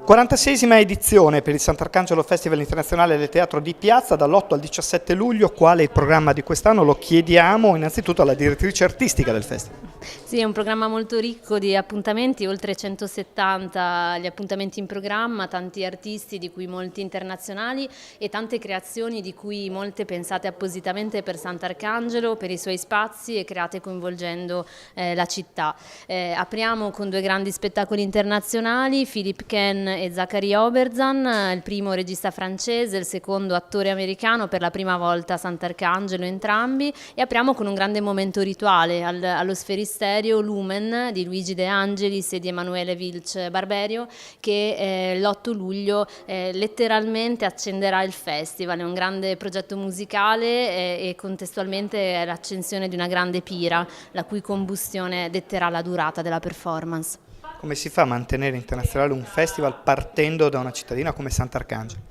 46esima edizione per il Sant'Arcangelo Festival Internazionale del Teatro di Piazza, dall'8 al 17 luglio. Qual è il programma di quest'anno? Lo chiediamo innanzitutto alla direttrice artistica del festival. Sì, è un programma molto ricco di appuntamenti, oltre 170 gli appuntamenti in programma, tanti artisti di cui molti internazionali e tante creazioni di cui molte pensate appositamente per Sant'Arcangelo, per i suoi spazi e create coinvolgendo la città. Apriamo con due grandi spettacoli internazionali, Philip Ken e Zachary Oberzan, il primo regista francese, il secondo attore americano, per la prima volta a Sant'Arcangelo entrambi, e apriamo con un grande momento rituale allo Sferisterio Lumen di Luigi De Angelis e di Emanuele Vilch Barberio, che l'8 luglio letteralmente accenderà il festival. È un grande progetto musicale e contestualmente è l'accensione di una grande pira, la cui combustione detterà la durata della performance. Come si fa a mantenere internazionale un festival partendo da una cittadina come Sant'Arcangelo?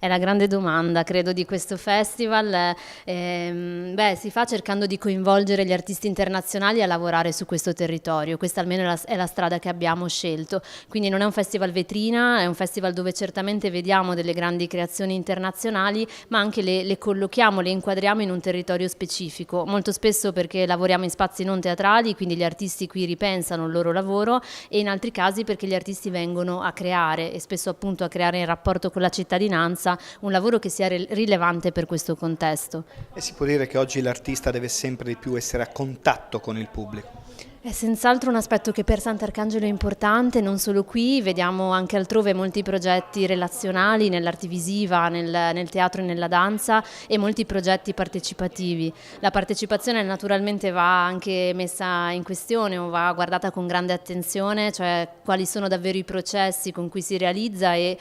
È la grande domanda, credo, di questo festival. Si fa cercando di coinvolgere gli artisti internazionali a lavorare su questo territorio. Questa almeno è la strada che abbiamo scelto. Quindi non è un festival vetrina, è un festival dove certamente vediamo delle grandi creazioni internazionali, ma anche le collochiamo, le inquadriamo in un territorio specifico. Molto spesso perché lavoriamo in spazi non teatrali, quindi gli artisti qui ripensano il loro lavoro, e in altri casi perché gli artisti vengono a creare, e spesso appunto a creare in rapporto con la cittadinanza, un lavoro che sia rilevante per questo contesto. E si può dire che oggi l'artista deve sempre di più essere a contatto con il pubblico? È senz'altro un aspetto che per Sant'Arcangelo è importante, non solo qui, vediamo anche altrove molti progetti relazionali nell'arte visiva, nel teatro e nella danza, e molti progetti partecipativi. La partecipazione naturalmente va anche messa in questione o va guardata con grande attenzione, cioè quali sono davvero i processi con cui si realizza e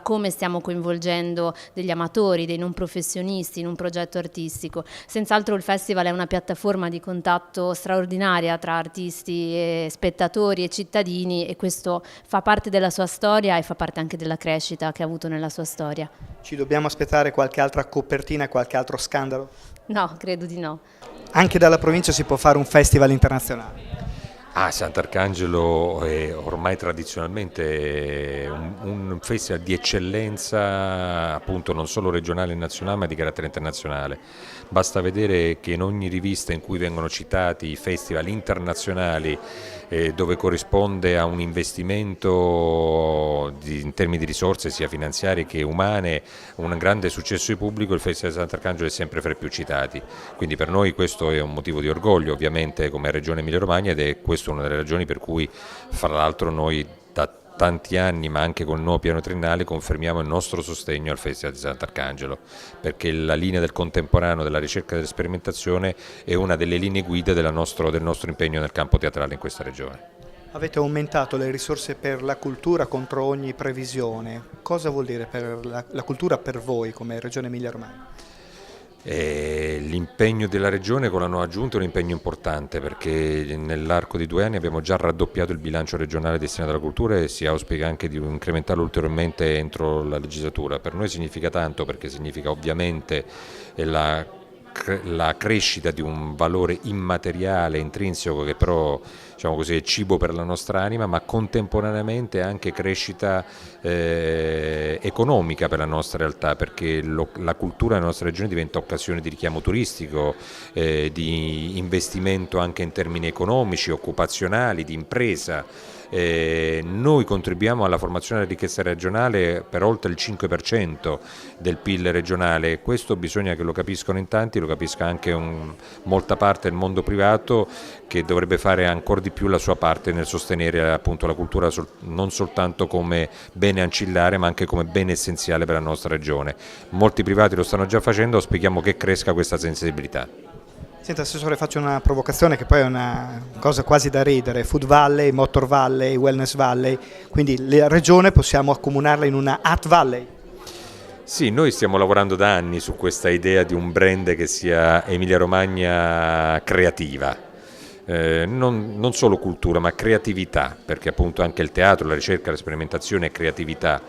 come stiamo coinvolgendo degli amatori, dei non professionisti in un progetto artistico. Senz'altro il festival è una piattaforma di contatto straordinaria tra artisti e spettatori e cittadini, e questo fa parte della sua storia e fa parte anche della crescita che ha avuto nella sua storia. Ci dobbiamo aspettare qualche altra copertina, qualche altro scandalo? No, credo di no. Anche dalla provincia si può fare un festival internazionale? Sant'Arcangelo è ormai tradizionalmente un festival di eccellenza, appunto non solo regionale e nazionale, ma di carattere internazionale. Basta vedere che in ogni rivista in cui vengono citati i festival internazionali, dove corrisponde a un investimento in termini di risorse sia finanziarie che umane, un grande successo di pubblico, il Festival di Sant'Arcangelo è sempre fra i più citati. Quindi per noi questo è un motivo di orgoglio, ovviamente, come Regione Emilia-Romagna, ed è questa una delle ragioni per cui, fra l'altro, noi da tanti anni, ma anche con il nuovo piano triennale, confermiamo il nostro sostegno al Festival di Sant'Arcangelo, perché la linea del contemporaneo, della ricerca e dell'esperimentazione è una delle linee guida del nostro impegno nel campo teatrale in questa regione. Avete aumentato le risorse per la cultura contro ogni previsione. Cosa vuol dire per la cultura per voi come Regione Emilia-Romagna? L'impegno della Regione con la nuova Giunta è un impegno importante, perché nell'arco di 2 anni abbiamo già raddoppiato il bilancio regionale destinato alla cultura e si auspica anche di incrementarlo ulteriormente entro la legislatura. Per noi significa tanto, perché significa ovviamente la crescita di un valore immateriale, intrinseco, che però, diciamo così, è cibo per la nostra anima, ma contemporaneamente anche crescita economica per la nostra realtà, perché la cultura nella nostra regione diventa occasione di richiamo turistico, di investimento anche in termini economici, occupazionali, di impresa. Noi contribuiamo alla formazione della ricchezza regionale per oltre il 5% del PIL regionale. Questo bisogna che lo capiscano in tanti, lo capisca anche molta parte del mondo privato, che dovrebbe fare ancora di più la sua parte nel sostenere appunto la cultura non soltanto come bene ancillare, ma anche come bene essenziale per la nostra regione. Molti privati lo stanno già facendo, auspichiamo che cresca questa sensibilità. Senta, Assessore, faccio una provocazione che poi è una cosa quasi da ridere: Food Valley, Motor Valley, Wellness Valley, quindi la regione possiamo accomunarla in una Art Valley? Sì, noi stiamo lavorando da anni su questa idea di un brand che sia Emilia-Romagna creativa, non solo cultura ma creatività, perché appunto anche il teatro, la ricerca, la sperimentazione è creatività.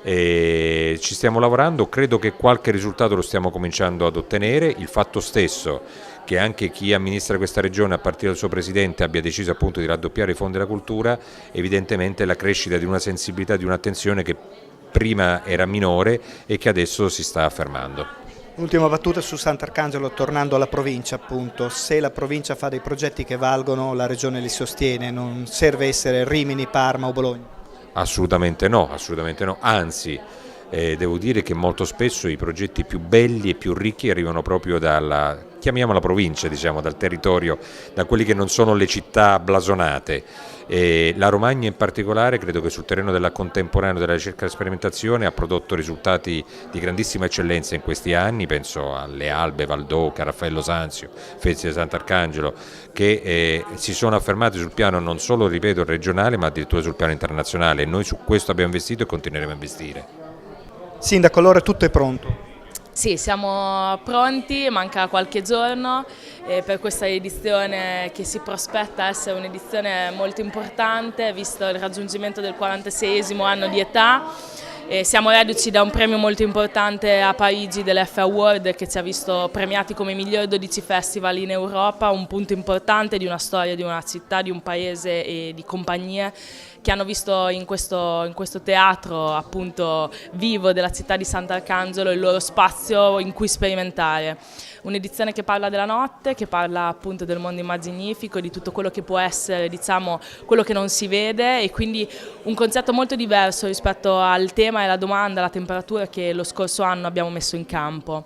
Ci stiamo lavorando, credo che qualche risultato lo stiamo cominciando ad ottenere. Il fatto stesso che anche chi amministra questa regione a partire dal suo presidente abbia deciso appunto di raddoppiare i fondi della cultura, evidentemente è la crescita di una sensibilità, di un'attenzione che prima era minore e che adesso si sta affermando. Ultima battuta su Sant'Arcangelo, tornando alla provincia appunto, se la provincia fa dei progetti che valgono, la regione li sostiene, non serve essere Rimini, Parma o Bologna? Assolutamente no, Anzi devo dire che molto spesso i progetti più belli e più ricchi arrivano proprio dalla, chiamiamola provincia, diciamo, dal territorio, da quelli che non sono le città blasonate. La Romagna in particolare credo che sul terreno della contemporanea, della ricerca e sperimentazione ha prodotto risultati di grandissima eccellenza in questi anni, penso alle Albe, Valdocca, Raffaello Sanzio, Fezzi di Sant'Arcangelo, che si sono affermati sul piano non solo, ripeto, regionale ma addirittura sul piano internazionale, e noi su questo abbiamo investito e continueremo a investire. Sindaco, allora tutto è pronto? Sì, siamo pronti, manca qualche giorno per questa edizione che si prospetta essere un'edizione molto importante, visto il raggiungimento del 46esimo anno di età. Siamo reduci da un premio molto importante a Parigi dell'F Award che ci ha visto premiati come miglior 12 festival in Europa, un punto importante di una storia di una città, di un paese e di compagnie che hanno visto in questo teatro appunto vivo della città di Sant'Arcangelo il loro spazio in cui sperimentare. Un'edizione che parla della notte, che parla appunto del mondo immaginifico, di tutto quello che può essere, diciamo, quello che non si vede, e quindi un concetto molto diverso rispetto al tema e alla domanda, alla temperatura che lo scorso anno abbiamo messo in campo.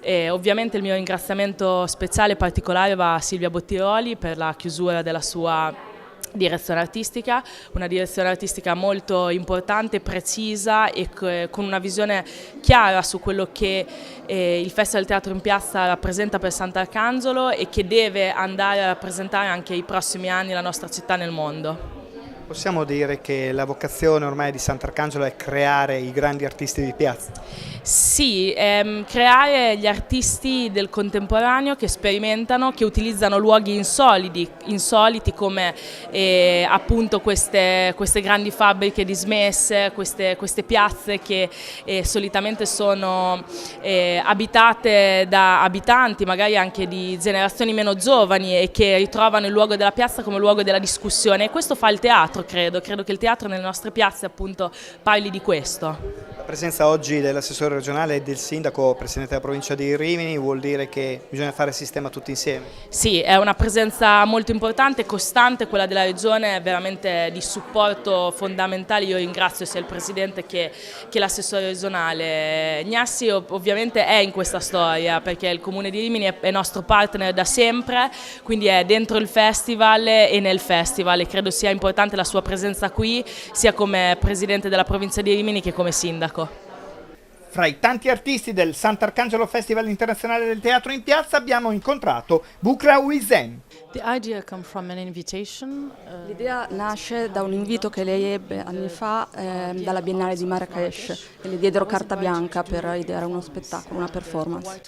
E ovviamente il mio ringraziamento speciale e particolare va a Silvia Bottiroli per la chiusura della sua direzione artistica, una direzione artistica molto importante, precisa e con una visione chiara su quello che il Festival Teatro in Piazza rappresenta per Sant'Arcangelo e che deve andare a rappresentare anche i prossimi anni la nostra città nel mondo. Possiamo dire che la vocazione ormai di Sant'Arcangelo è creare i grandi artisti di piazza? Sì, creare gli artisti del contemporaneo che sperimentano, che utilizzano luoghi insoliti come appunto queste grandi fabbriche dismesse, queste piazze che solitamente sono abitate da abitanti magari anche di generazioni meno giovani e che ritrovano il luogo della piazza come luogo della discussione, e questo fa il teatro, credo che il teatro nelle nostre piazze appunto parli di questo. La presenza oggi dell'assessore regionale e del sindaco, presidente della provincia di Rimini, vuol dire che bisogna fare sistema tutti insieme? Sì, è una presenza molto importante, costante, quella della regione, veramente di supporto fondamentale. Io ringrazio sia il presidente che l'assessore regionale. Gnassi ovviamente è in questa storia perché il comune di Rimini è nostro partner da sempre, quindi è dentro il festival e nel festival, e credo sia importante la sua presenza qui sia come presidente della provincia di Rimini che come sindaco. Fra i tanti artisti del Sant'Arcangelo Festival Internazionale del Teatro in Piazza abbiamo incontrato Bukra Wisen. L'idea nasce da un invito che lei ebbe anni fa dalla Biennale di Marrakech, e le diedero carta bianca per ideare uno spettacolo, una performance.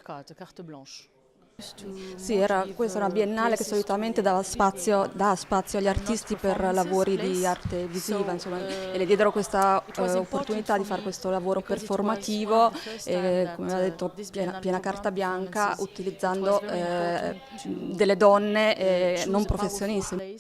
Sì, questa è una biennale che solitamente dà spazio agli artisti per lavori di arte visiva, insomma, e le diedero questa opportunità di fare questo lavoro performativo, come aveva detto, piena carta bianca, utilizzando delle donne non professioniste.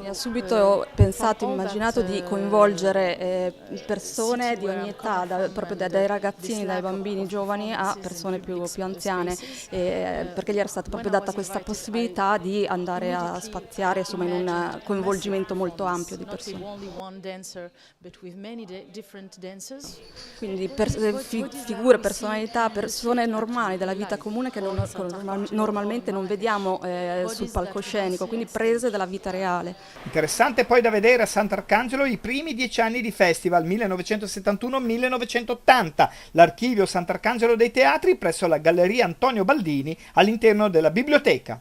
Mi ha subito pensato, immaginato di coinvolgere persone di ogni età, proprio dai ragazzini, dai bambini giovani a persone più anziane, perché gli era stata proprio data questa possibilità di andare a spaziare, insomma, in un coinvolgimento molto ampio di persone. Quindi figure, personalità, persone normali della vita comune che normalmente non vediamo sul palcoscenico, quindi prese dalla vita reale. Interessante poi da vedere a Sant'Arcangelo i primi 10 anni di festival 1971-1980, l'archivio Sant'Arcangelo dei Teatri presso la Galleria Antonio Baldini all'interno della biblioteca.